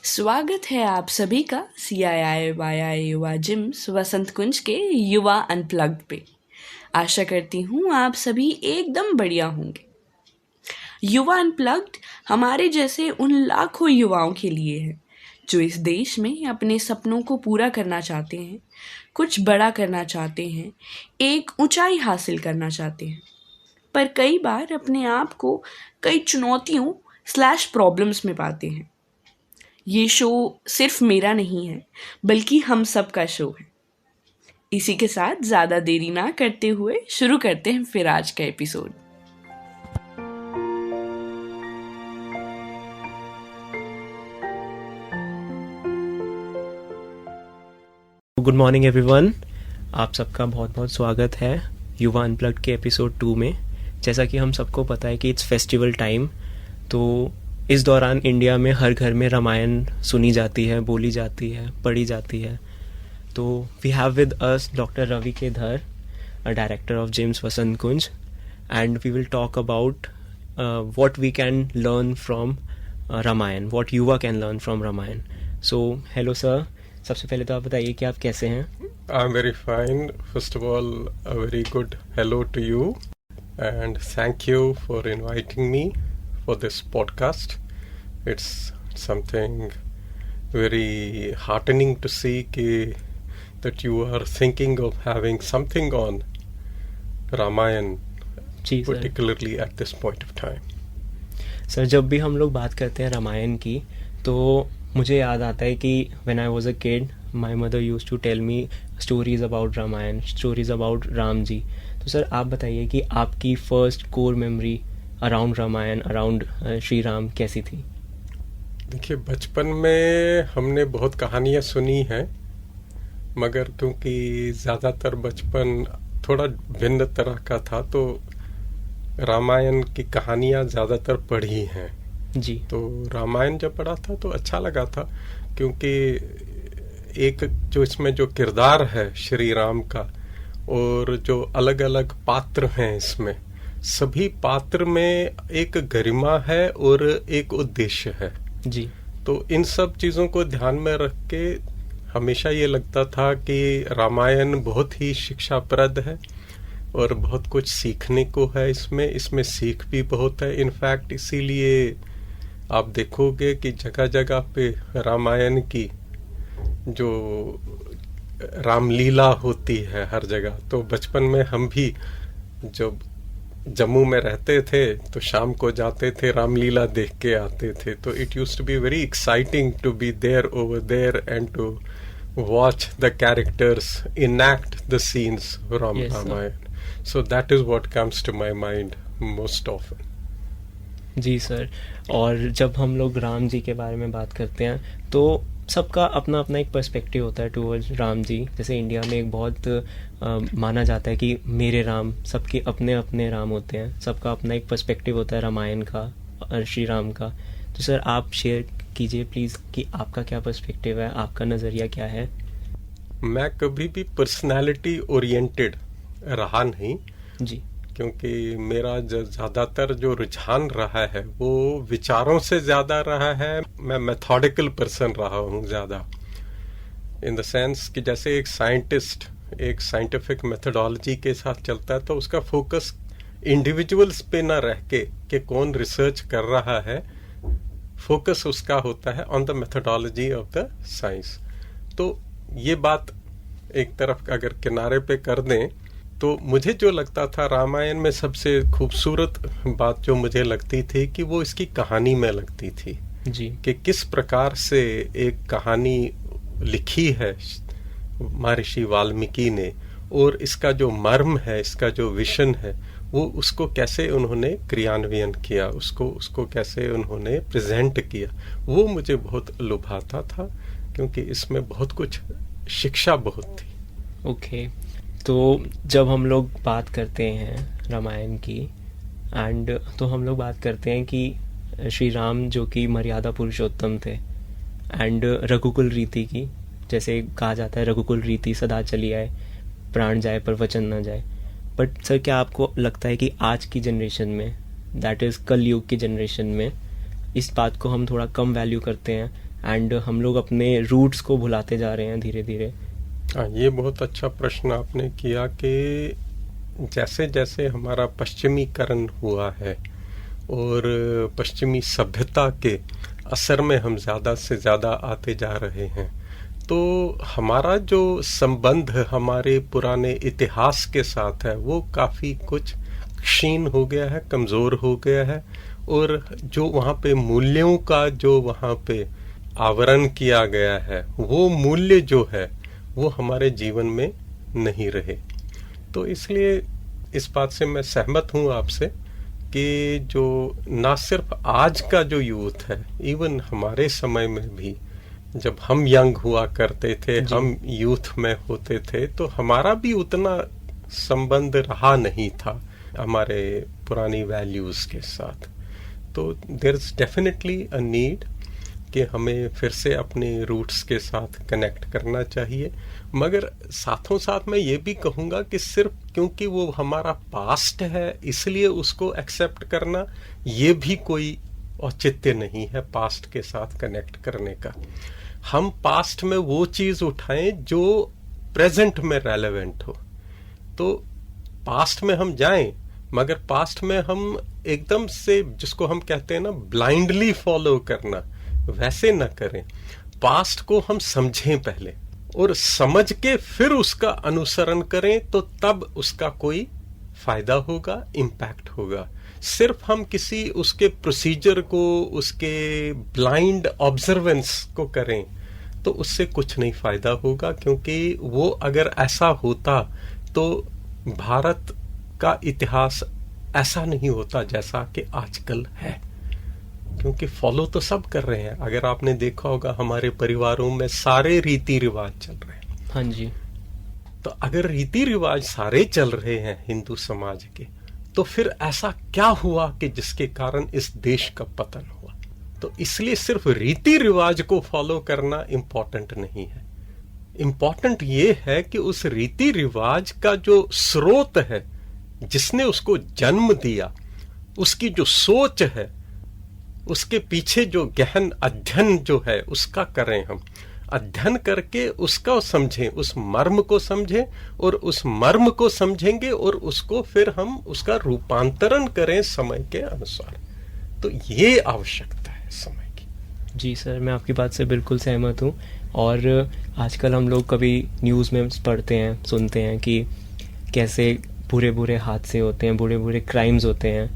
स्वागत है आप सभी का CII युवा जिम्स वसंत कुंज के युवा अनप्लग्ड पे। आशा करती हूँ आप सभी एकदम बढ़िया होंगे। युवा अनप्लग्ड हमारे जैसे उन लाखों युवाओं के लिए है जो इस देश में अपने सपनों को पूरा करना चाहते हैं, कुछ बड़ा करना चाहते हैं, एक ऊंचाई हासिल करना चाहते हैं, पर कई बार अपने आप को कई चुनौतियों प्रॉब्लम्स में पाते हैं। ये शो सिर्फ मेरा नहीं है बल्कि हम सब का शो है। इसी के साथ ज़्यादा देरी ना करते हुए शुरू करते हैं फिर आज का एपिसोड। गुड मॉर्निंग एवरीवन, आप सबका बहुत बहुत स्वागत है युवा अनप्लग्ड के एपिसोड 2 में। जैसा कि हम सबको पता है कि इट्स फेस्टिवल टाइम, तो इस दौरान इंडिया में हर घर में रामायण सुनी जाती है, बोली जाती है, पढ़ी जाती है। तो we have with us doctor Ravi Kedhar, director of JIMS Vasant Kunj, and we will talk about what we can learn from Ramayan, what yuva can learn from Ramayan. So hello sir, सबसे पहले तो आप बताइए कि आप कैसे हैं? I'm very fine. First of all, a very good hello to you and thank you for inviting me for this podcast. It's something very heartening to see that you are thinking of having something on Ramayan, particularly at this point of time. Sir, जब भी हम लोग बात करते हैं रामायण की तो मुझे याद आता है कि when I was a kid my mother used to tell me stories about Ramayan, stories about Ram ji. तो सर आप बताइए कि आपकी first core memory around Ramayan, around Shri Ram कैसी थी? देखिए, बचपन में हमने बहुत कहानियाँ सुनी हैं, मगर क्योंकि ज़्यादातर बचपन थोड़ा भिन्न तरह का था तो रामायण की कहानियाँ ज़्यादातर पढ़ी हैं जी। तो रामायण जब पढ़ा था तो अच्छा लगा था, क्योंकि एक जो इसमें जो किरदार है श्री राम का और जो अलग अलग पात्र हैं, इसमें सभी पात्र में एक गरिमा है और एक उद्देश्य है जी। तो इन सब चीज़ों को ध्यान में रख के हमेशा ये लगता था कि रामायण बहुत ही शिक्षाप्रद है और बहुत कुछ सीखने को है इसमें सीख भी बहुत है। इनफैक्ट इसीलिए आप देखोगे कि जगह जगह पे रामायण की जो रामलीला होती है हर जगह। तो बचपन में हम भी जब जम्मू में रहते थे तो शाम को जाते थे, रामलीला देख के आते थे। तो it used to be very exciting to be there over there and to watch the characters enact the scenes from Ramayana. So that is what comes to my mind most often. जी सर, और जब हम लोग राम जी के बारे में बात करते हैं तो सबका अपना अपना एक पर्सपेक्टिव होता है टूवर्ड्स राम जी। जैसे इंडिया में एक बहुत माना जाता है कि मेरे राम, सबके अपने अपने राम होते हैं, सबका अपना एक पर्सपेक्टिव होता है रामायण का और श्री राम का। तो सर आप शेयर कीजिए प्लीज़ कि आपका क्या पर्सपेक्टिव है, आपका नज़रिया क्या है? मैं कभी भी पर्सनालिटी ओरिएंटेड रहा नहीं जी, क्योंकि मेरा ज़्यादातर जो रुझान रहा है वो विचारों से ज़्यादा रहा है। मैं मेथोडिकल पर्सन रहा हूँ ज़्यादा, इन द सेंस कि जैसे एक साइंटिस्ट एक साइंटिफिक मेथोडोलॉजी के साथ चलता है तो उसका फोकस इंडिविजुअल्स पे ना रह के कि कौन रिसर्च कर रहा है, फोकस उसका होता है on the methodology of the science. तो ये बात एक तरफ अगर किनारे पे कर दें तो मुझे जो लगता था रामायण में सबसे खूबसूरत बात जो मुझे लगती थी कि वो इसकी कहानी में लगती थी जी, कि किस प्रकार से एक कहानी लिखी है महर्षि वाल्मीकि ने और इसका जो मर्म है, इसका जो विजन है, वो उसको कैसे उन्होंने क्रियान्वयन किया, उसको कैसे उन्होंने प्रेजेंट किया, वो मुझे बहुत लुभाता था क्योंकि इसमें बहुत कुछ शिक्षा बहुत थी। ओके। तो जब हम लोग बात करते हैं रामायण की तो हम लोग बात करते हैं कि श्री राम जो कि मर्यादा पुरुषोत्तम थे एंड रघुकुल रीति की, जैसे कहा जाता है रघुकुल रीति सदा चली आए, प्राण जाए पर वचन ना जाए। बट सर क्या आपको लगता है कि आज की जनरेशन में, दैट इज़ कलयुग की जनरेशन में, इस बात को हम थोड़ा कम वैल्यू करते हैं एंड हम लोग अपने रूट्स को भुलाते जा रहे हैं धीरे धीरे? हाँ, ये बहुत अच्छा प्रश्न आपने किया कि जैसे जैसे हमारा पश्चिमीकरण हुआ है और पश्चिमी सभ्यता के असर में हम ज़्यादा से ज़्यादा आते जा रहे हैं, तो हमारा जो संबंध हमारे पुराने इतिहास के साथ है वो काफ़ी कुछ क्षीण हो गया है, कमज़ोर हो गया है। और जो वहाँ पे मूल्यों का जो वहाँ पे आवरण किया गया है, वो मूल्य जो है वो हमारे जीवन में नहीं रहे। तो इसलिए इस बात से मैं सहमत हूँ आपसे कि जो ना सिर्फ आज का जो यूथ है, इवन हमारे समय में भी जब हम यंग हुआ करते थे, हम यूथ में होते थे, तो हमारा भी उतना संबंध रहा नहीं था हमारे पुरानी वैल्यूज के साथ। तो there is definitely a need कि हमें फिर से अपने रूट्स के साथ कनेक्ट करना चाहिए। मगर साथों साथ मैं ये भी कहूँगा कि सिर्फ क्योंकि वो हमारा पास्ट है इसलिए उसको एक्सेप्ट करना, ये भी कोई औचित्य नहीं है पास्ट के साथ कनेक्ट करने का। हम पास्ट में वो चीज उठाएं जो प्रेजेंट में रेलेवेंट हो। तो पास्ट में हम जाएं, मगर पास्ट में हम एकदम से, जिसको हम कहते हैं ना ब्लाइंडली फॉलो करना, वैसे न करें। पास्ट को हम समझें पहले और समझ के फिर उसका अनुसरण करें, तो तब उसका कोई फायदा होगा, इम्पैक्ट होगा। सिर्फ हम किसी उसके प्रोसीजर को, उसके ब्लाइंड ऑब्जर्वेंस को करें तो उससे कुछ नहीं फायदा होगा, क्योंकि वो अगर ऐसा होता तो भारत का इतिहास ऐसा नहीं होता जैसा कि आजकल है। क्योंकि फॉलो तो सब कर रहे हैं। अगर आपने देखा होगा हमारे परिवारों में सारे रीति रिवाज चल रहे हैं। हाँ जी। तो अगर रीति रिवाज सारे चल रहे हैं हिंदू समाज के, तो फिर ऐसा क्या हुआ कि जिसके कारण इस देश का पतन हुआ? तो इसलिए सिर्फ रीति रिवाज को फॉलो करना इम्पोर्टेंट नहीं है। इम्पोर्टेंट ये है कि उस रीति रिवाज का जो स्रोत है, जिसने उसको जन्म दिया, उसकी जो सोच है, उसके पीछे जो गहन अध्ययन जो है उसका करें। हम अध्ययन करके उसका समझें, उस मर्म को समझें, और उस मर्म को समझेंगे और उसको फिर हम उसका रूपांतरण करें समय के अनुसार। तो ये आवश्यकता है समय की। जी सर, मैं आपकी बात से बिल्कुल सहमत हूँ। और आजकल हम लोग कभी न्यूज़ में पढ़ते हैं, सुनते हैं कि कैसे बुरे बुरे हादसे होते हैं, बुरे बुरे क्राइम्स होते हैं,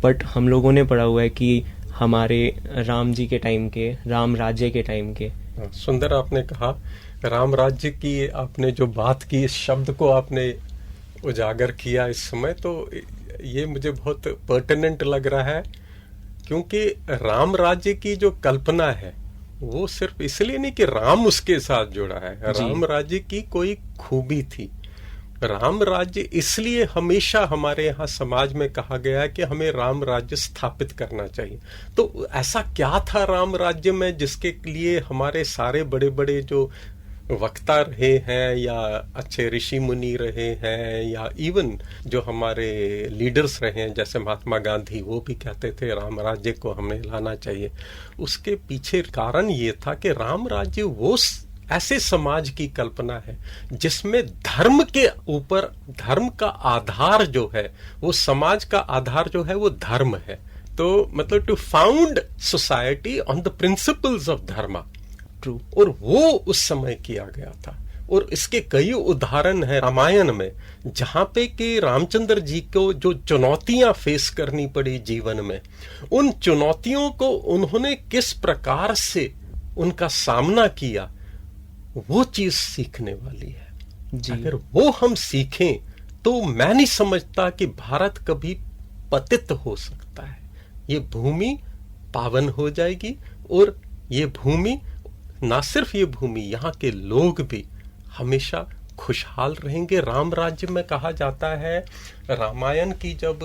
बट हम लोगों ने पढ़ा हुआ है कि हमारे राम जी के टाइम के, राम राज्य के टाइम के। सुंदर आपने कहा, राम राज्य की आपने जो बात की, इस शब्द को आपने उजागर किया इस समय, तो ये मुझे बहुत पर्टिनेंट लग रहा है। क्योंकि राम राज्य की जो कल्पना है वो सिर्फ इसलिए नहीं कि राम उसके साथ जुड़ा है, राम राज्य की कोई खूबी थी। राम राज्य इसलिए हमेशा हमारे यहाँ समाज में कहा गया है कि हमें राम राज्य स्थापित करना चाहिए। तो ऐसा क्या था राम राज्य में जिसके लिए हमारे सारे बड़े बड़े जो वक्ता रहे हैं, या अच्छे ऋषि मुनि रहे हैं, या इवन जो हमारे लीडर्स रहे हैं जैसे महात्मा गांधी, वो भी कहते थे राम राज्य को हमें लाना चाहिए। उसके पीछे कारण ये था कि राम राज्य वो ऐसे समाज की कल्पना है जिसमें धर्म के ऊपर, धर्म का आधार जो है, वो समाज का आधार जो है वो धर्म है। तो मतलब to found society on the principles of dharma. True. और वो उस समय किया गया था। और इसके कई उदाहरण हैं रामायण में, जहां पे कि रामचंद्र जी को जो चुनौतियां फेस करनी पड़ी जीवन में, उन चुनौतियों को उन्होंने किस प्रकार से उनका सामना किया, वो चीज सीखने वाली है। अगर वो हम सीखें तो मैं नहीं समझता कि भारत कभी पतित हो सकता है। ये भूमि पावन हो जाएगी, और ये भूमि, ना सिर्फ ये भूमि, यहाँ के लोग भी हमेशा खुशहाल रहेंगे। राम राज्य में कहा जाता है, रामायण की जब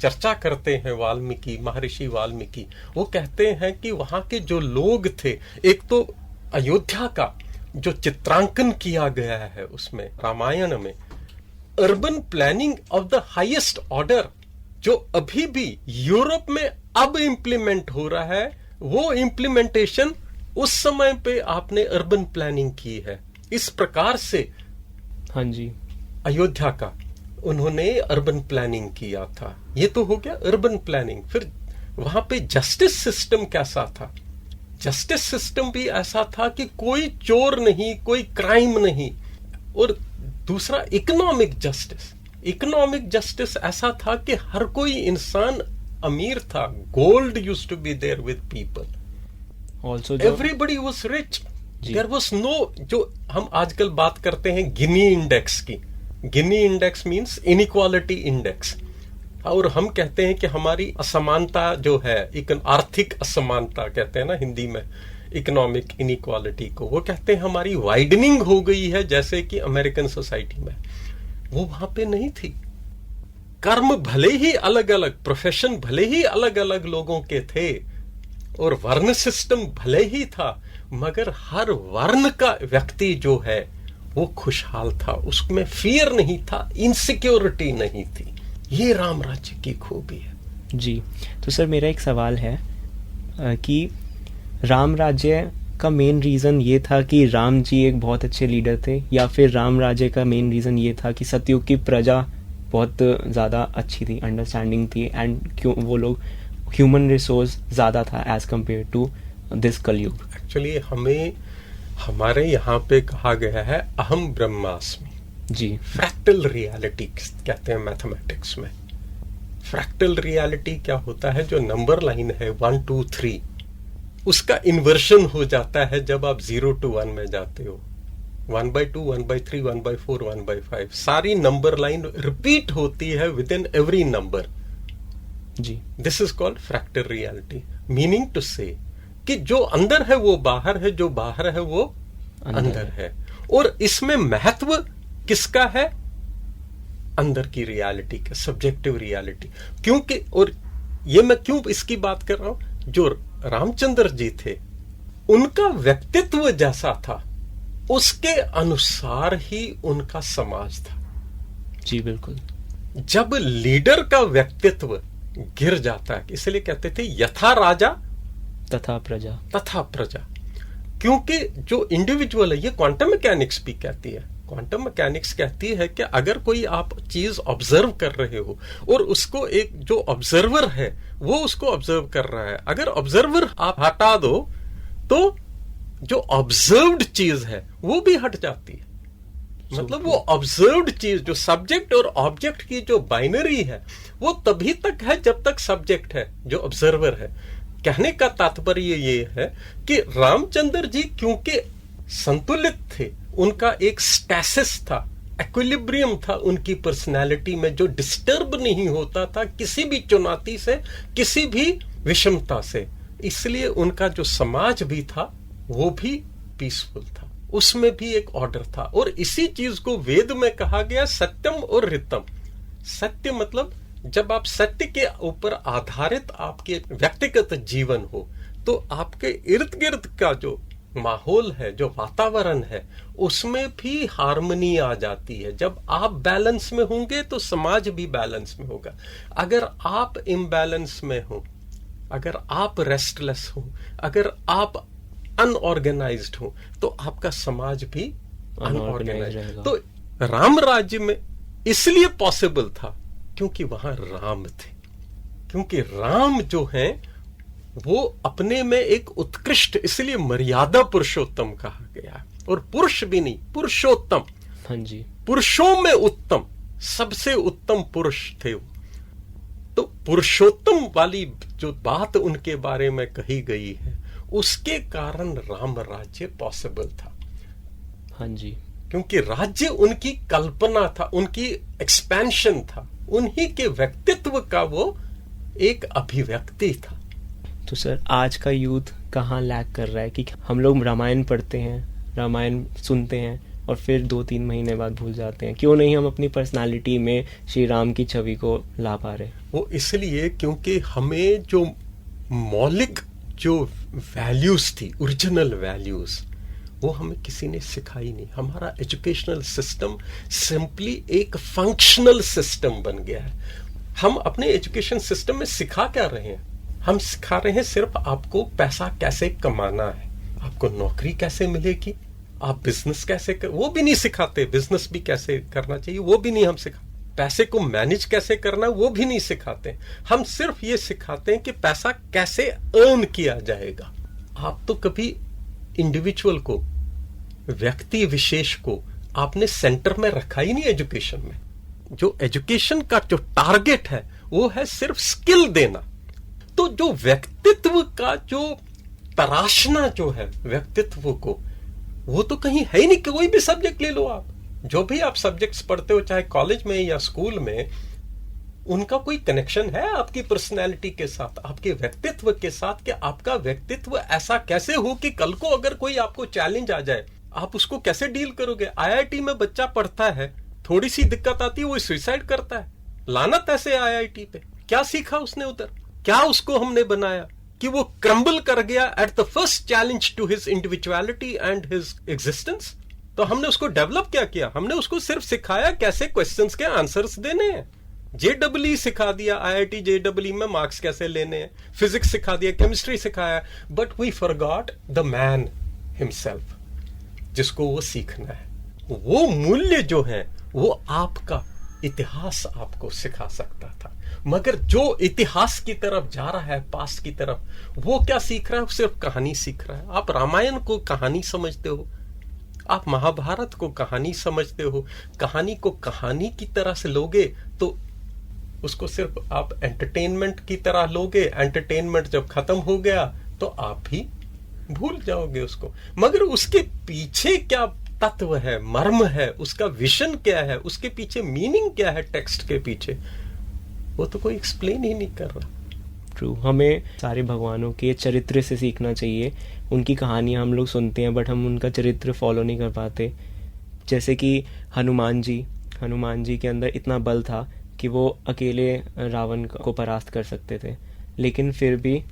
चर्चा करते हैं वाल्मीकि, महर्षि वाल्मीकि, वो कहते हैं कि वहां के जो लोग थे, एक तो अयोध्या का जो चित्रांकन किया गया है उसमें रामायण में, urban planning of the highest order, जो अभी भी यूरोप में अब इंप्लीमेंट हो रहा है, वो इंप्लीमेंटेशन उस समय पे आपने अर्बन प्लानिंग की है। इस प्रकार से हाँ जी, अयोध्या का उन्होंने अर्बन प्लानिंग किया था। ये तो हो गया अर्बन प्लानिंग। फिर वहां पे जस्टिस सिस्टम कैसा था? जस्टिस सिस्टम भी ऐसा था कि कोई चोर नहीं, कोई क्राइम नहीं। और दूसरा इकोनॉमिक जस्टिस। इकोनॉमिक जस्टिस ऐसा था कि हर कोई इंसान अमीर था। Gold used to be there with people, also everybody was rich. There was no, जो हम आजकल बात करते हैं गिनी इंडेक्स की। Gini index means inequality index. और हम कहते हैं कि हमारी असमानता जो है, आर्थिक असमानता कहते हैं ना हिंदी में, इकोनॉमिक इनइक्वालिटी को, वो कहते हैं हमारी वाइडनिंग हो गई है, जैसे कि अमेरिकन सोसाइटी में। वो वहां पे नहीं थी। कर्म भले ही अलग अलग, प्रोफेशन भले ही अलग अलग लोगों के थे, और वर्ण सिस्टम भले ही था, मगर हर वर्ण का व्यक्ति जो है वो खुशहाल था। उसमें फियर नहीं था, इनसिक्योरिटी नहीं थी। ये राम राज्य की खूबी है। जी, तो सर मेरा एक सवाल है कि राम राज्य का मेन रीज़न ये था कि राम जी एक बहुत अच्छे लीडर थे, या फिर राम राज्य का मेन रीज़न ये था कि सतयुग की प्रजा बहुत ज़्यादा अच्छी थी, अंडरस्टैंडिंग थी, एंड क्यों वो लोग ह्यूमन रिसोर्स ज़्यादा था एज कम्पेयर टू दिस कलयुग? एक्चुअली हमें हमारे यहाँ पे कहा गया है अहम ब्रह्मास्मि। जी, फ्रैक्टल रियलिटी कहते हैं मैथमेटिक्स में। फ्रैक्टल रियलिटी क्या होता है? जो नंबर लाइन है 1 2 3, उसका इन्वर्शन हो जाता है जब आप 0 to 1 में जाते हो। 1/2, 1/3, 1/4, 1/5, सारी नंबर लाइन रिपीट होती है विद इन एवरी नंबर। जी, this is called fractal reality. Meaning to say कि जो अंदर है वो बाहर है, जो बाहर है वो अंदर है। और इसमें महत्व किसका है? अंदर की रियलिटी का, सब्जेक्टिव रियलिटी। क्योंकि, और ये मैं क्यों इसकी बात कर रहा हूं, जो रामचंद्र जी थे उनका व्यक्तित्व जैसा था उसके अनुसार ही उनका समाज था। जी बिल्कुल। जब लीडर का व्यक्तित्व गिर जाता है, इसलिए कहते थे यथा राजा तथा प्रजा। तथा प्रजा। क्योंकि जो इंडिविजुअल है, ये क्वांटम मैकेनिक्स भी कहती है। क्वांटम मैकेनिक्स कहती है कि अगर कोई आप चीज ऑब्जर्व कर रहे हो और उसको एक जो ऑब्जर्वर है वो उसको ऑब्जर्व कर रहा है, अगर ऑब्जर्वर आप हटा दो तो जो ऑब्जर्व्ड चीज है वो भी हट जाती है। मतलब वो ऑब्जर्व्ड चीज, जो सब्जेक्ट और ऑब्जेक्ट की जो बाइनरी है, वो तभी तक है जब तक सब्जेक्ट है, जो ऑब्जर्वर है। कहने का तात्पर्य ये है कि रामचंद्र जी क्योंकि संतुलित थे, उनका एक स्टैसिस था, इक्विलिब्रियम था उनकी पर्सनैलिटी में, जो डिस्टर्ब नहीं होता था किसी भी चुनौती से, किसी भी विषमता से। इसलिए उनका जो समाज भी था वो भी पीसफुल था, उसमें भी एक ऑर्डर था। और इसी चीज को वेद में कहा गया सत्यम और ऋतम। सत्य मतलब जब आप सत्य के ऊपर आधारित आपके व्यक्तिगत जीवन हो तो आपके इर्द गिर्द का जो माहौल है, जो वातावरण है, उसमें भी हार्मनी आ जाती है। जब आप बैलेंस में होंगे तो समाज भी बैलेंस में होगा। अगर आप इम्बैलेंस में हो, अगर आप रेस्टलेस हो, अगर आप अनऑर्गेनाइज्ड हो, तो आपका समाज भी अनऑर्गेनाइज्ड। तो राम राज्य में इसलिए पॉसिबल था क्योंकि वहां राम थे। क्योंकि राम जो हैं वो अपने में एक उत्कृष्ट, इसलिए मर्यादा पुरुषोत्तम कहा गया। और पुरुष भी नहीं, पुरुषोत्तम। हाँ जी, पुरुषों में उत्तम, सबसे उत्तम पुरुष थे वो। तो पुरुषोत्तम वाली जो बात उनके बारे में कही गई है, उसके कारण राम राज्य पॉसिबल था। हाँ जी, क्योंकि राज्य उनकी कल्पना था, उनकी एक्सपेंशन था, उन्हीं के व्यक्तित्व का वो एक अभिव्यक्ति था। तो सर आज का यूथ कहाँ लैग कर रहा है कि हम लोग रामायण पढ़ते हैं, रामायण सुनते हैं और फिर 2-3 महीने बाद भूल जाते हैं? क्यों नहीं हम अपनी पर्सनालिटी में श्री राम की छवि को ला पा रहे? वो इसलिए क्योंकि हमें जो मौलिक जो वैल्यूज थी, ओरिजिनल वैल्यूज, वो हमें किसी ने सिखाई नहीं। हमारा एजुकेशनल सिस्टम सिंपली एक फंक्शनल सिस्टम बन गया है। हम अपने एजुकेशन सिस्टम में सिखा क्या रहे हैं? हम सिखा रहे हैं सिर्फ आपको पैसा कैसे कमाना है, आपको नौकरी कैसे मिलेगी, आप बिजनेस कैसे वो भी नहीं सिखाते, बिजनेस भी कैसे करना चाहिए वो भी नहीं हम सिखाते, पैसे को मैनेज कैसे करना वो भी नहीं सिखाते। हम सिर्फ ये सिखाते हैं कि पैसा कैसे अर्न किया जाएगा। आप तो कभी इंडिविजुअल को, व्यक्ति विशेष को आपने सेंटर में रखा ही नहीं एजुकेशन में। जो एजुकेशन का जो टारगेट है वो है सिर्फ स्किल देना। तो जो व्यक्तित्व का जो तराशना जो है व्यक्तित्व को, वो तो कहीं है ही नहीं। कोई भी सब्जेक्ट ले लो आप, जो भी आप सब्जेक्ट्स पढ़ते हो चाहे कॉलेज में या स्कूल में, उनका कोई कनेक्शन है आपकी पर्सनैलिटी के साथ, आपके व्यक्तित्व के साथ, कि आपका व्यक्तित्व ऐसा कैसे हो कि कल को अगर कोई आपको चैलेंज आ जाए आप उसको कैसे डील करोगे। आईआईटी में बच्चा पढ़ता है, थोड़ी सी दिक्कत आती है वो सुसाइड करता है। लानत ऐसे आईआईटी पे, क्या सीखा उसने उधर, क्या उसको हमने बनाया कि वो क्रम्बल कर गया at the first challenge to his individuality and his existence. तो हमने उसको डेवलप क्या किया, हमने उसको सिर्फ सिखाया कैसे क्वेश्चंस के आंसर्स देने हैं। जेडब्ल्यू सिखा दिया, आईआईटी जेडब्ल्यू में मार्क्स कैसे लेने हैं, फिजिक्स सिखा दिया, केमिस्ट्री सिखाया, but we forgot the man himself, जिसको वो सीखना है। वो मूल्य जो है वो आपका इतिहास आपको सिखा सकता था, मगर जो इतिहास की तरफ जा रहा है, पास्ट की तरफ, वो क्या सीख रहा है, सिर्फ कहानी सीख रहा है। आप रामायण को कहानी समझते हो, आप महाभारत को कहानी समझते हो, कहानी को कहानी की तरह से लोगे तो उसको सिर्फ आप एंटरटेनमेंट की तरह लोगे। एंटरटेनमेंट जब खत्म हो गया तो आप भी भूल जाओगे उसको, मगर उसके पीछे क्या तत्व है, मर्म है, उसका विजन क्या है, उसके पीछे मीनिंग क्या है, टेक्स्ट के पीछे, वो तो कोई एक्सप्लेन ही नहीं कर रहा। ट्रू, हमें सारे भगवानों के चरित्र से सीखना चाहिए। उनकी कहानियाँ हम लोग सुनते हैं बट हम उनका चरित्र फॉलो नहीं कर पाते। जैसे कि हनुमान जी के अंदर इतना बल था कि वो अकेले रावण को परास्त कर सकते थे, लेकिन फिर भी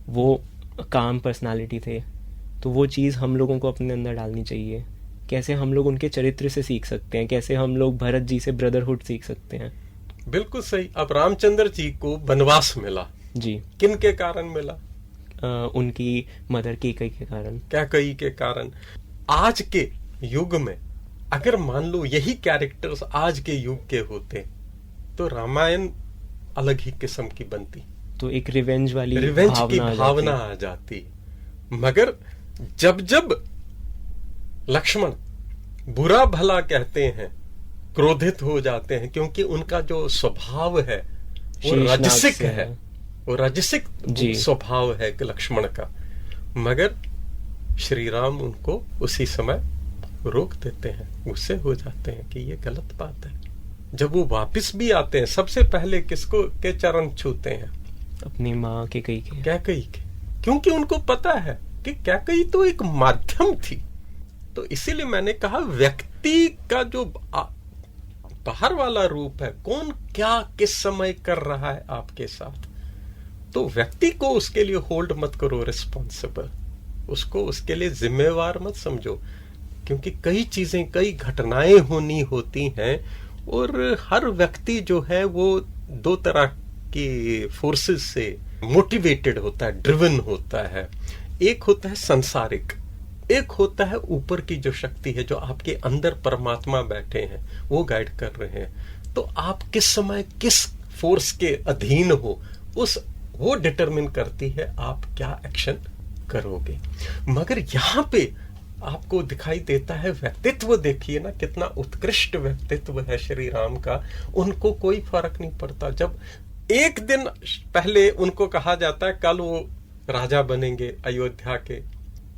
वो काम पर्सनालिटी थे। तो वो चीज़ हम लोगों को अपने अंदर डालनी चाहिए। कैसे हम लोग उनके चरित्र से सीख सकते हैं, कैसे हम लोग भरत जी से ब्रदरहुड सीख सकते हैं। बिल्कुल सही। अब रामचंद्र जी को वनवास मिला जी, किन के कारण मिला? उनकी मदर कैकई के कारण। कैकई के कारण। आज के युग में अगर मान लो यही कैरेक्टर्स आज के युग के होते तो रामायण अलग ही किस्म की बनती, तो एक रिवेंज की भावना आ जाती। मगर जब जब लक्ष्मण बुरा भला कहते हैं, क्रोधित हो जाते हैं, क्योंकि उनका जो स्वभाव है वो राजसिक है, वो राजसिक स्वभाव है कि लक्ष्मण का, मगर श्री राम उनको उसी समय रोक देते हैं, गुस्से हो जाते हैं कि ये गलत बात है। जब वो वापस भी आते हैं सबसे पहले किसको के चरण छूते हैं? अपनी माँ कैकई के, क्योंकि उनको पता है कि कैकई तो एक माध्यम थी। तो इसीलिए मैंने कहा व्यक्ति का जो बाहर वाला रूप है, कौन क्या किस समय कर रहा है आपके साथ, तो व्यक्ति को उसके लिए होल्ड मत करो रिस्पॉन्सिबल, उसको उसके लिए जिम्मेवार मत समझो, क्योंकि कई चीजें, कई घटनाएं होनी होती हैं और हर व्यक्ति जो है वो दो तरह की फोर्सेस से मोटिवेटेड होता है, ड्रिवन होता है। एक होता है संसारिक, एक होता है ऊपर की जो शक्ति है, जो आपके अंदर परमात्मा बैठे हैं, वो गाइड कर रहे हैं। तो आप किस समय किस फोर्स के अधीन हो, वो डिटरमिन करती है आप क्या एक्शन करोगे। मगर यहां पे आपको दिखाई देता है व्यक्तित्व, देखिए ना कितना उत्कृष्ट व्यक्तित्व है श्री राम का। उनको कोई फर्क नहीं पड़ता। जब एक दिन पहले उनको कहा जाता है कल वो राजा बनेंगे अयोध्या के,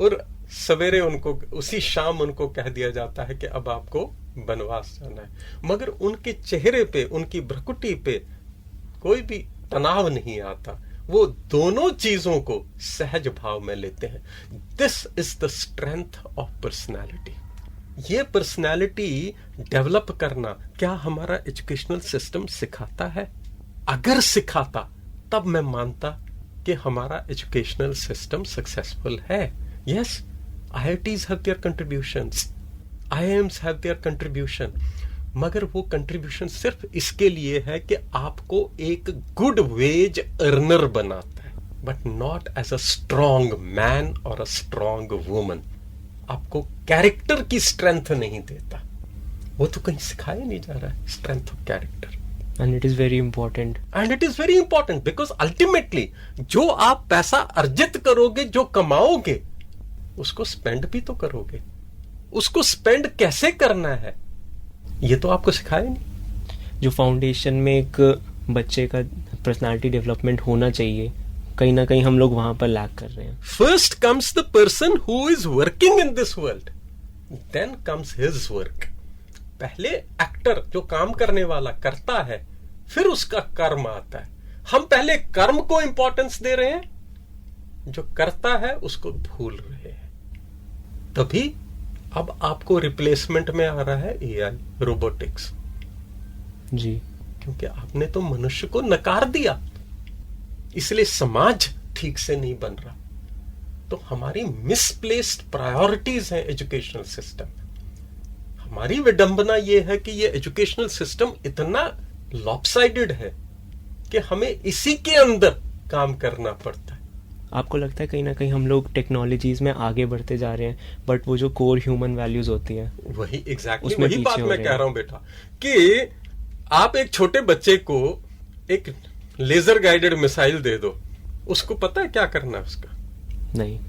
और सवेरे उनको उसी शाम उनको कह दिया जाता है कि अब आपको वनवास जाना है, मगर उनके चेहरे पे, उनकी भ्रुकुटी पे कोई भी तनाव नहीं आता। वो दोनों चीजों को सहज भाव में लेते हैं। This is the strength of personality. ये पर्सनैलिटी डेवलप करना क्या हमारा एजुकेशनल सिस्टम सिखाता है? अगर सिखाता तब मैं मानता कि हमारा एजुकेशनल सिस्टम सक्सेसफुल है। Yes, IITs have their contributions, IIMs have their contribution, मगर वो कंट्रीब्यूशन सिर्फ इसके लिए है कि आपको एक गुड वेज अर्नर बनाता है, but not as a strong man और अ स्ट्रॉन्ग वुमन। आपको कैरेक्टर की स्ट्रेंथ नहीं देता, वो तो कहीं सिखाया नहीं जा रहा है, strength of character. And it is very important, and it is very important because ultimately जो आप पैसा अर्जित करोगे, जो कमाओगे, उसको स्पेंड भी तो करोगे। उसको स्पेंड कैसे करना है ये तो आपको सिखाया नहीं। जो फाउंडेशन में एक बच्चे का पर्सनालिटी डेवलपमेंट होना चाहिए, कहीं ना कहीं हम लोग वहां पर लैक कर रहे हैं। First comes the person who is working in this world, then comes his work. पहले एक्टर जो काम करने वाला करता है, फिर उसका कर्म आता है। हम पहले कर्म को इंपॉर्टेंस दे रहे हैं, जो करता है उसको भूल रहे हैं। तभी अब आपको रिप्लेसमेंट में आ रहा है एआई, रोबोटिक्स जी, क्योंकि आपने तो मनुष्य को नकार दिया, इसलिए समाज ठीक से नहीं बन रहा। तो हमारी मिसप्लेस्ड प्रायोरिटीज हैं एजुकेशनल सिस्टम में। हमारी विडंबना यह है कि यह एजुकेशनल सिस्टम इतना लॉपसाइडेड है कि हमें इसी के अंदर काम करना पड़ता है। आपको लगता है कहीं ना कहीं हम लोग टेक्नोलॉजीज में आगे बढ़ते जा रहे हैं, बट वो जो कोर ह्यूमन वैल्यूज होती है वही एग्जैक्टली उसमें वही पीछे बात हो मैं रहे कह हैं। रहा हूं बेटा, कि आप एक छोटे बच्चे को एक लेजर गाइडेड मिसाइल दे दो, उसको पता है क्या करना है उसका? नहीं,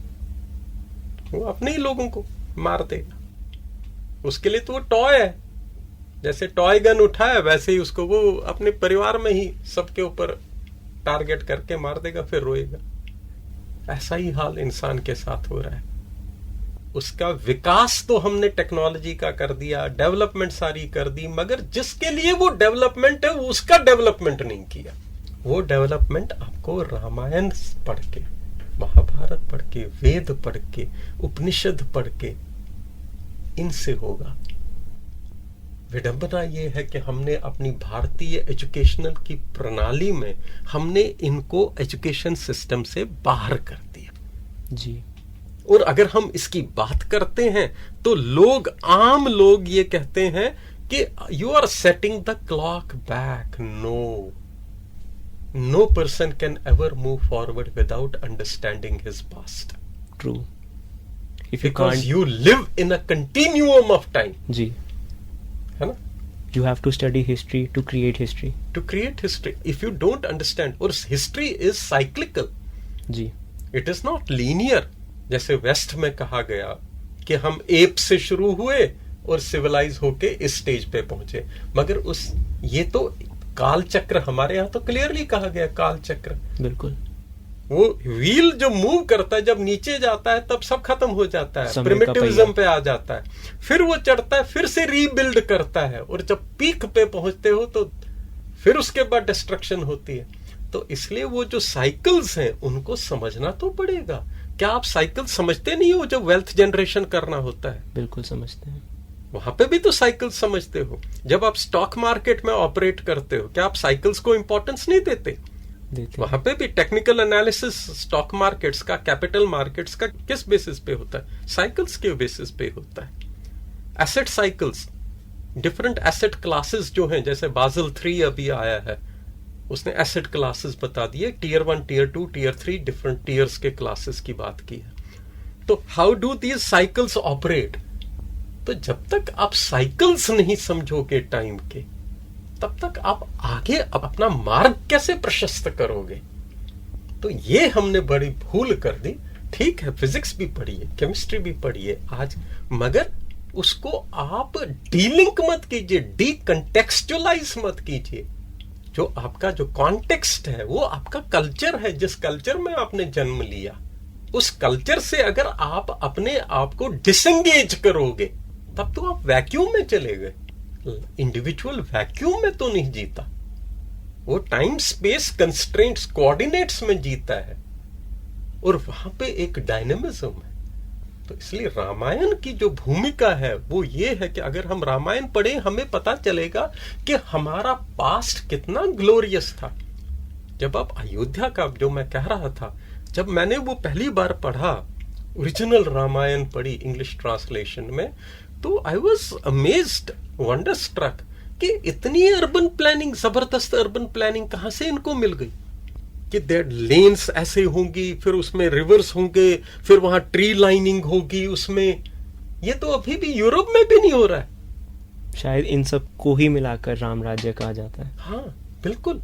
वो अपने ही लोगों को मार देगा। उसके लिए तो वो टॉय है, जैसे टॉय गन उठाया वैसे ही उसको वो अपने परिवार में ही सबके ऊपर टारगेट करके मार देगा, फिर रोएगा। ऐसा ही हाल इंसान के साथ हो रहा है। उसका विकास तो हमने टेक्नोलॉजी का कर दिया, डेवलपमेंट सारी कर दी, मगर जिसके लिए वो डेवलपमेंट है उसका डेवलपमेंट नहीं किया। वो डेवलपमेंट आपको रामायण पढ़ के, महाभारत पढ़ के, वेद पढ़ के, उपनिषद पढ़ के इनसे होगा। विडंबना यह है कि हमने अपनी भारतीय एजुकेशनल की प्रणाली में हमने इनको एजुकेशन सिस्टम से बाहर कर दिया जी। और अगर हम इसकी बात करते हैं तो लोग, आम लोग ये कहते हैं कि you are setting the clock back. No person can ever move forward without understanding his past. True. If you because can't, you live in a continuum of time, जी, है ना? You have to study history to create history. To create history, if you don't understand, और history is cyclical, जी, it is not linear. जैसे west में कहा गया कि हम एप से शुरू हुए और सिविलाइज होके इस स्टेज पे पहुंचे, मगर ये तो काल चक्र, हमारे यहां तो क्लियरली कहा गया काल चक्र। बिल्कुल। वो व्हील जो मूव करता है, जब नीचे जाता है तब सब खत्म हो जाता है, समय का प्रिमिटिविज्म पहिया। पे आ जाता है, फिर वो चढ़ता है, फिर से रीबिल्ड करता है, और जब पीक पे पहुंचते हो तो फिर उसके बाद डिस्ट्रक्शन होती है। तो इसलिए वो जो साइकिल्स हैं उनको समझना तो पड़ेगा। क्या आप साइकिल समझते नहीं हो जब वेल्थ जनरेशन करना होता है? बिल्कुल समझते हैं। वहां पे भी तो साइकिल समझते हो। जब आप स्टॉक मार्केट में ऑपरेट करते हो, क्या आप साइकिल्स को इंपॉर्टेंस नहीं देते? वहां पे भी टेक्निकल एनालिसिस स्टॉक मार्केट्स का, कैपिटल मार्केट्स का किस बेसिस पे होता है? साइकिल्स के बेसिस पे होता है। Asset cycles, different asset classes जो हैं, जैसे बाज़ल 3 अभी आया है, उसने एसेट क्लासेस बता दिए, tier 1, tier 2, tier 3, different tiers के क्लासेस की बात की है। तो how do these cycles operate? तो जब तक आप साइकिल्स नहीं समझोगे टाइम के, तब तक आप आगे अपना मार्ग कैसे प्रशस्त करोगे? तो ये हमने बड़ी भूल कर दी। ठीक है, फिजिक्स भी पढ़िए, केमिस्ट्री भी पढ़िए आज, मगर उसको आप डीलिंक मत कीजिए, डीकंटेक्सचुअलाइज मत कीजिए। जो आपका जो कॉन्टेक्स्ट है वो आपका कल्चर है, जिस कल्चर में आपने जन्म लिया, उस कल्चर से अगर आप अपने आप को डिसएंगेज करोगे तब तो आप वैक्यूम में चले गए। इंडिविजुअल वैक्यूम में तो नहीं जीता, वो टाइम स्पेस कंस्ट्रेंट्स, कोऑर्डिनेट्स में जीता है, और वहां पे एक डायनेमिज्म है। तो इसलिए रामायण की जो भूमिका है वो ये है कि अगर हम रामायण पढ़ें, हमें पता चलेगा कि हमारा पास्ट कितना ग्लोरियस था। जब आप अयोध्या का, जो मैं कह रहा था, जब मैंने वो पहली बार पढ़ा, ओरिजिनल रामायण पढ़ी इंग्लिश ट्रांसलेशन में, तो I was amazed, wonder struck कि इतनी अर्बन प्लानिंग, जबरदस्त अर्बन प्लानिंग कहां से इनको मिल गई। कि लेन्स ऐसे होंगी, फिर उसमें रिवर्स होंगे, फिर वहां ट्री लाइनिंग होगी उसमें। ये तो अभी भी यूरोप में भी नहीं हो रहा है। शायद इन सब को ही मिलाकर राम राज्य कहा जाता है। हाँ बिल्कुल।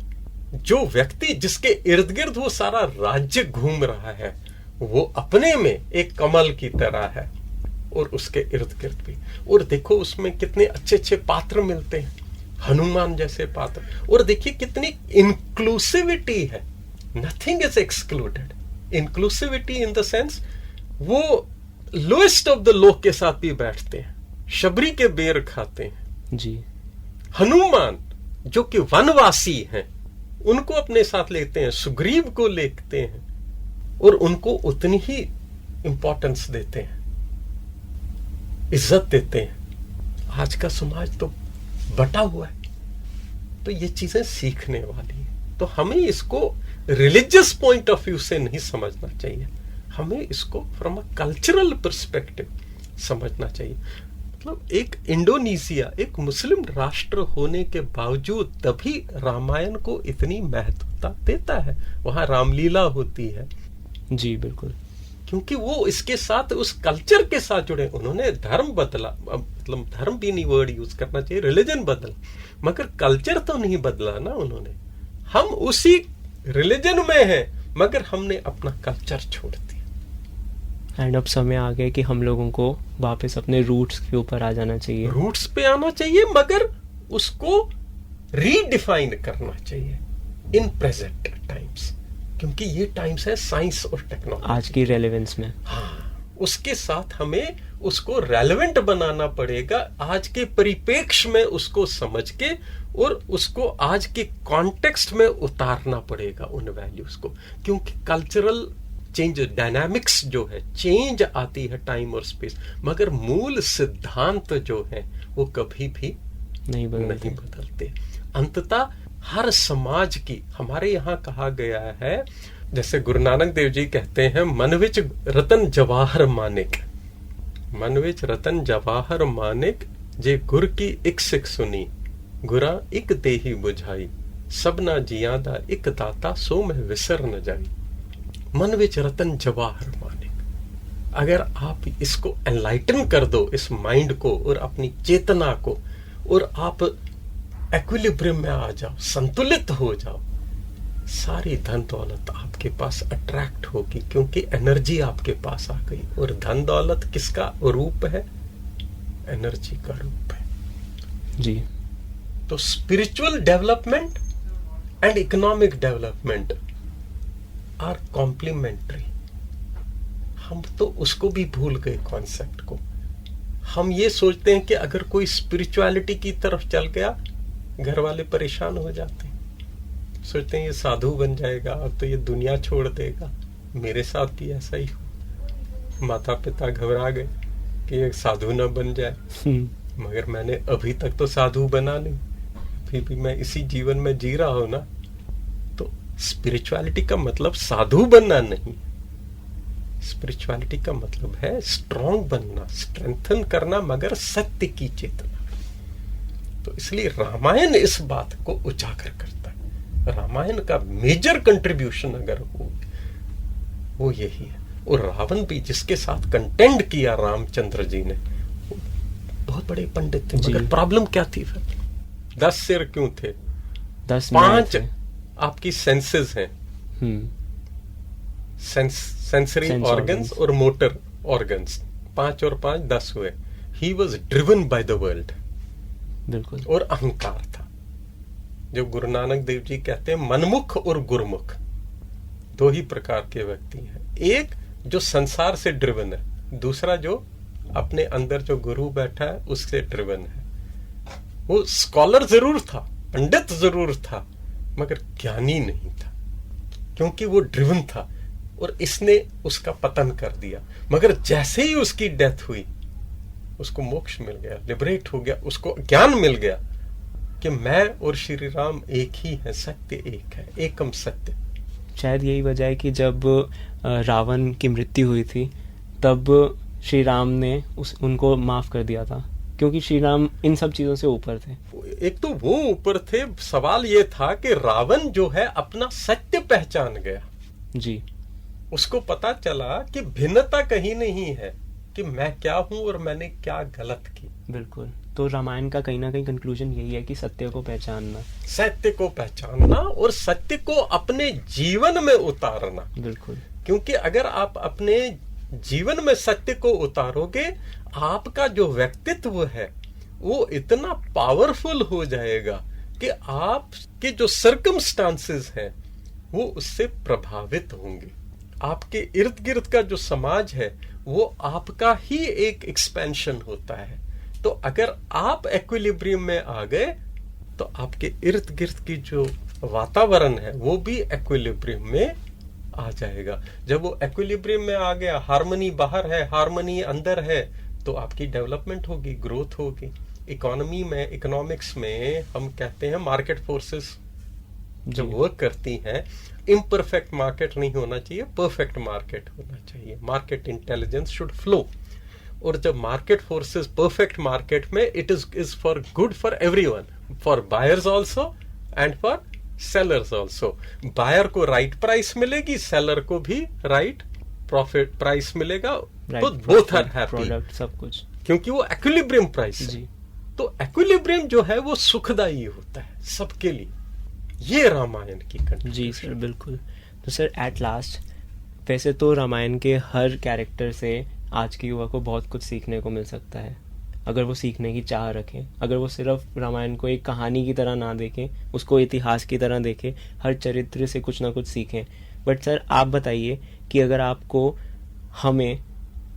जो व्यक्ति जिसके इर्द गिर्द वो सारा राज्य घूम रहा है, वो अपने में एक कमल की तरह है, और उसके इर्द गिर्द भी। और देखो उसमें कितने अच्छे अच्छे पात्र मिलते हैं, हनुमान जैसे पात्र। और देखिए कितनी इंक्लूसिविटी है, nothing is excluded. Inclusivity in the sense वो लोएस्ट ऑफ द लो के साथ भी बैठते हैं, शबरी के बेर खाते हैं जी। हनुमान जो कि वनवासी हैं, उनको अपने साथ लेते हैं, सुग्रीव को लेते हैं, और उनको उतनी ही इंपॉर्टेंस देते हैं, इज्जत देते हैं। आज का समाज तो बटा हुआ है। तो ये चीजें सीखने वाली है। तो हमें इसको रिलीजियस पॉइंट ऑफ व्यू से नहीं समझना चाहिए, हमें इसको फ्रॉम अ कल्चरल पर्सपेक्टिव समझना चाहिए। मतलब एक इंडोनेशिया एक मुस्लिम राष्ट्र होने के बावजूद तभी रामायण को इतनी महत्वता देता है। वहां रामलीला होती है। जी बिल्कुल। क्योंकि वो इसके साथ, उस कल्चर के साथ जुड़े। उन्होंने धर्म बदला, मतलब धर्म भी नहीं वर्ड यूज करना चाहिए, रिलीजन बदला, मगर कल्चर तो नहीं बदला ना उन्होंने। हम उसी रिलीजन में हैं, मगर हमने अपना कल्चर छोड़ दिया। एंड अब समय आ गया कि हम लोगों को वापस अपने रूट्स के ऊपर आ जाना चाहिए। रूट्स पे आना चाहिए, मगर उसको रीडिफाइन करना चाहिए इन प्रेजेंट टाइम्स, क्योंकि ये टाइम्स है साइंस और टेक्नोलॉजी आज की रेलेवेंस में। हाँ, उसके साथ हमें उसको रेलेवेंट बनाना पड़ेगा, आज के परिप्रेक्ष्य में उसको समझ के, और उसको आज के कॉन्टेक्स्ट में उतारना पड़ेगा उन वैल्यूज को। क्योंकि कल्चरल चेंज, डायनामिक्स जो है, चेंज आती है टाइम और स्पेस, मगर मूल सिद्धांत जो है वो कभी भी नहीं बदलते। अंततः हर समाज की, हमारे यहाँ कहा गया है, जैसे गुरु नानक देव जी कहते हैं, मन विच रतन जवाहर मानिक, मन विच रतन जवाहर मानिक, जे गुर की इक सिख सुनी, गुरा इक देही बुझाई, सबना जियादा इक दाता सो में विसर न जाई। मन विच रतन जवाहर मानिक। अगर आप इसको एनलाइटन कर दो, इस माइंड को और अपनी चेतना को, और आप एक्विलिब्रियम में आ जाओ, संतुलित हो जाओ, सारी धन दौलत आपके पास अट्रैक्ट होगी, क्योंकि एनर्जी आपके पास आ गई। और धन दौलत किसका रूप है? एनर्जी का रूप है जी। तो spiritual development and economic development are complementary. हम तो उसको भी भूल गए कॉन्सेप्ट को। हम ये सोचते हैं कि अगर कोई स्पिरिचुअलिटी की तरफ चल गया, घर वाले परेशान हो जाते हैं, सोचते हैं ये साधु बन जाएगा, अब तो ये दुनिया छोड़ देगा। मेरे साथ भी ऐसा ही हुआ। माता पिता घबरा गए कि एक साधु ना बन जाए, मगर मैंने अभी तक तो साधु बना नहीं, अभी भी मैं इसी जीवन में जी रहा हूं ना। तो स्पिरिचुअलिटी का मतलब साधु बनना नहीं, स्पिरिचुअलिटी का मतलब है स्ट्रांग बनना, स्ट्रेंथन करना, मगर सत्य की चेतना। तो इसलिए रामायण इस बात को उजागर करता है। रामायण का मेजर कंट्रीब्यूशन अगर हो, वो यही है। और रावण भी, जिसके साथ कंटेंड किया रामचंद्र जी ने, बहुत बड़े पंडित थे, मगर प्रॉब्लम क्या थी फिर? 10 सिर क्यों थे? 5 आपकी सेंसेस हैं, सेंसरी ऑर्गन्स और मोटर ऑर्गन्स, 5 और 5 10 हुए। He was driven by the world, बिल्कुल। और अहंकार था। जो गुरु नानक देव जी कहते हैं, मनमुख और गुरमुख 2 ही प्रकार के व्यक्ति हैं। एक जो संसार से ड्रिवन है, दूसरा जो अपने अंदर जो गुरु बैठा है उससे ड्रिवन है। वो स्कॉलर जरूर था, पंडित जरूर था, मगर ज्ञानी नहीं था, क्योंकि वो ड्रिवन था, और इसने उसका पतन कर दिया। मगर जैसे ही उसकी डेथ हुई, उसको मोक्ष मिल गया, लिबरेट हो गया, उसको ज्ञान मिल गया कि मैं और श्री राम एक ही है, सत्य एक है, एकम सत्य। शायद यही वजह है कि जब रावण की मृत्यु हुई थी, तब श्री राम ने उनको माफ कर दिया था, क्योंकि श्री राम इन सब चीजों से ऊपर थे। एक तो वो ऊपर थे, सवाल ये था कि रावण जो है अपना सत्य पहचान गया। जी। उसको पता चला कि भिन्नता कहीं नहीं है, कि मैं क्या हूं और मैंने क्या गलत की। बिल्कुल। तो रामायण का कहीं ना कहीं कंक्लूजन यही है कि सत्य को पहचानना, सत्य को पहचानना और सत्य को अपने जीवन में उतारना। बिल्कुल। क्योंकि अगर आप अपने जीवन में सत्य को उतारोगे, आपका जो व्यक्तित्व है वो इतना पावरफुल हो जाएगा कि आपके जो सर्कमस्टांसेस हैं वो उससे प्रभावित होंगे। आपके इर्द गिर्द का जो समाज है वो आपका ही एक एक्सपेंशन होता है। तो अगर आप एक्विलिब्रियम में आ गए तो आपके इर्द गिर्द की जो वातावरण है वो भी एक्विलिब्रियम में आ जाएगा। जब वो एक्विलिब्रियम में आ गया, हार्मनी बाहर है, हार्मनी अंदर है, तो आपकी डेवलपमेंट होगी, ग्रोथ होगी। इकोनॉमी में, इकोनॉमिक्स में हम कहते हैं मार्केट फोर्सेस जो वर्क करती हैं, इम्परफेक्ट मार्केट नहीं होना चाहिए, परफेक्ट मार्केट होना चाहिए। Market intelligence should flow. और जब मार्केट फोर्सेस परफेक्ट मार्केट में, it is for good for everyone, for buyers also and for sellers also. Buyer को राइट प्राइस मिलेगी, सेलर को भी राइट प्रॉफिट प्राइस मिलेगा, तो बोथ आर हैप्पी, सब कुछ, क्योंकि वो एक्विलिब्रियम प्राइस है। जी। तो एक्विलिब्रियम जो है वो सुखदायी होता है सबके लिए। ये रामायण की कंडीशन। जी सर, बिल्कुल। तो सर एट लास्ट, वैसे तो रामायण के हर कैरेक्टर से आज के युवा को बहुत कुछ सीखने को मिल सकता है, अगर वो सीखने की चाह रखें, अगर वो सिर्फ रामायण को एक कहानी की तरह ना देखें, उसको इतिहास की तरह देखें, हर चरित्र से कुछ ना कुछ सीखें। बट सर आप बताइए कि अगर आपको, हमें,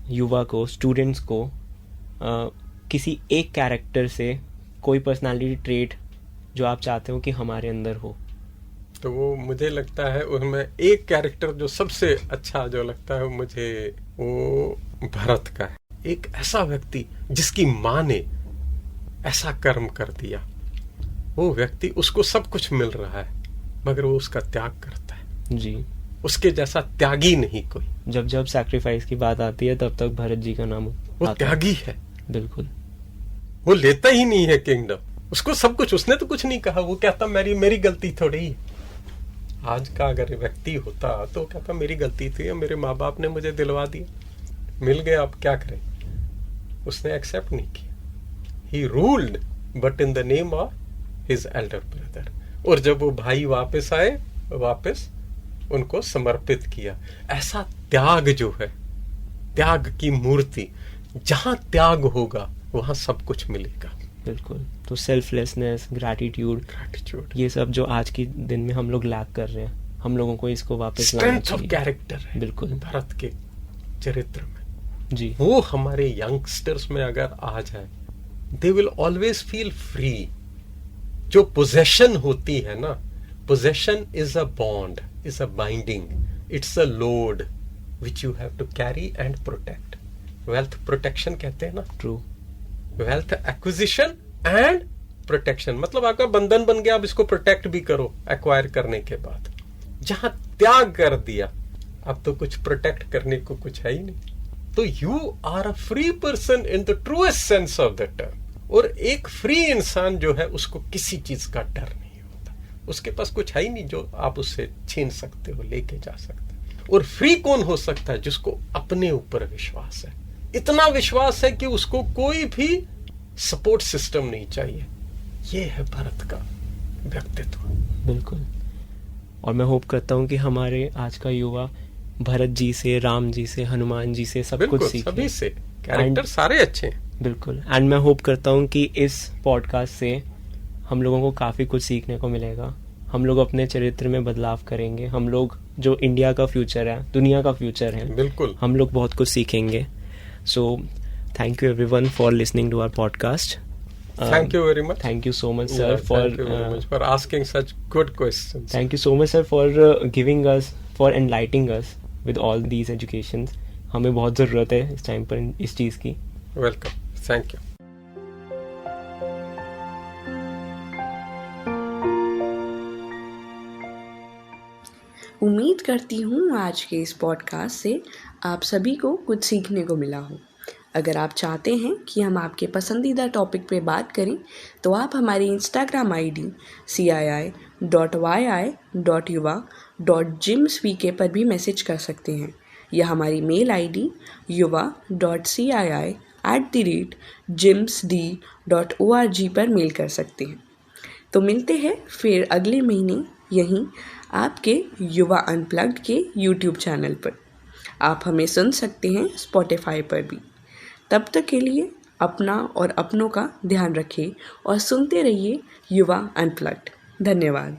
युवा को, स्टूडेंट्स को किसी एक कैरेक्टर से कोई पर्सनालिटी ट्रेट जो आप चाहते हो कि हमारे अंदर हो, तो वो मुझे लगता है उनमें एक कैरेक्टर जो सबसे अच्छा जो लगता है मुझे, वो भरत का है। एक ऐसा व्यक्ति जिसकी माँ ने ऐसा कर्म कर दिया, वो व्यक्ति, उसको सब कुछ मिल रहा है मगर वो उसका त्याग करता है। जी। उसके जैसा त्यागी नहीं कोई। जब जब सैक्रिफाइस की बात आती है तब तक भरत जी का नाम वो आता त्यागी है। बिल्कुल। वो लेता ही नहीं है किंगडम, उसको सब कुछ, उसने तो कुछ नहीं कहा, वो कहता मेरी गलती थोड़ी है। आज का अगर व्यक्ति होता तो कहता मेरी गलती थी, मेरे माँ बाप ने मुझे दिलवा दिया, मिल गया, अब क्या करें। उसने एक्सेप्ट नहीं किया। He ruled but in the name of his Elder brother. और जब वो भाई वापस आए, वापस उनको समर्पित किया। ऐसा त्याग जो है, त्याग की मूर्ति, जहां त्याग होगा वहां सब कुछ मिलेगा। बिल्कुल। तो सेल्फलेसनेस, ग्रैटिट्यूड, ये सब जो आज के दिन में हम लोग लैक कर रहे हैं, हम लोगों को इसको वापस लाना चाहिए। स्ट्रेंथ ऑफ कैरेक्टर है बिल्कुल भारत के चरित्र में। जी। वो हमारे यंगस्टर्स में अगर आ जाए, they will always feel free. जो पोजेशन होती है ना, possession is a bond, is a binding, it's a load which you have to carry and protect. Wealth protection कहते हैं ना। True. Wealth acquisition and protection, मतलब आपका बंधन बन गया, अब इसको प्रोटेक्ट भी करो एक्वायर करने के बाद। जहां त्याग कर दिया, अब तो कुछ प्रोटेक्ट करने को कुछ है ही नहीं। तो you are a free person in the truest sense of the term. और एक फ्री इंसान जो है उसको किसी चीज का डर नहीं होता, उसके पास कुछ है ही नहीं जो आप उससे छीन सकते हो, लेके जा सकते हो। और फ्री कौन हो सकता है? जिसको अपने ऊपर विश्वास है, इतना विश्वास है कि उसको कोई भी सपोर्ट सिस्टम नहीं चाहिए। ये है भारत का व्यक्तित्व। बिल्कुल। और मैं होप करता हूँ कि हमारे आज का युवा भरत जी से, राम जी से, हनुमान जी से सब कुछ सीखे। सभी से कैरेक्टर सारे अच्छे हैं। बिल्कुल। एंड मैं होप करता हूँ कि इस पॉडकास्ट से हम लोगों को काफ़ी कुछ सीखने को मिलेगा। हम लोग अपने चरित्र में बदलाव करेंगे। हम लोग जो इंडिया का फ्यूचर है, दुनिया का फ्यूचर है, बिल्कुल, हम लोग बहुत कुछ सीखेंगे। So, thank you everyone for listening to our podcast. Thank you very much. Thank you so much, sir, thank you very much for asking such good questions. Thank you so much, sir, for giving us, for enlightening us with all these educations. हमें बहुत ज़रूरत है इस time पर इस चीज़ की। Welcome. Thank you. उम्मीद करती हूँ आज के इस पॉडकास्ट से आप सभी को कुछ सीखने को मिला हो। अगर आप चाहते हैं कि हम आपके पसंदीदा टॉपिक पे बात करें तो आप हमारी इंस्टाग्राम आईडी cii.yi.yuva.gymsvk पर भी मैसेज कर सकते हैं या हमारी मेल आईडी yuva.cii@gymsd.org पर मेल कर सकते हैं। तो मिलते हैं फिर अगले महीने यहीं आपके युवा अनप्लग्ड के यूट्यूब चैनल पर। आप हमें सुन सकते हैं स्पॉटिफाई पर भी। तब तक के लिए अपना और अपनों का ध्यान रखें और सुनते रहिए युवा अनप्लग्ड। धन्यवाद।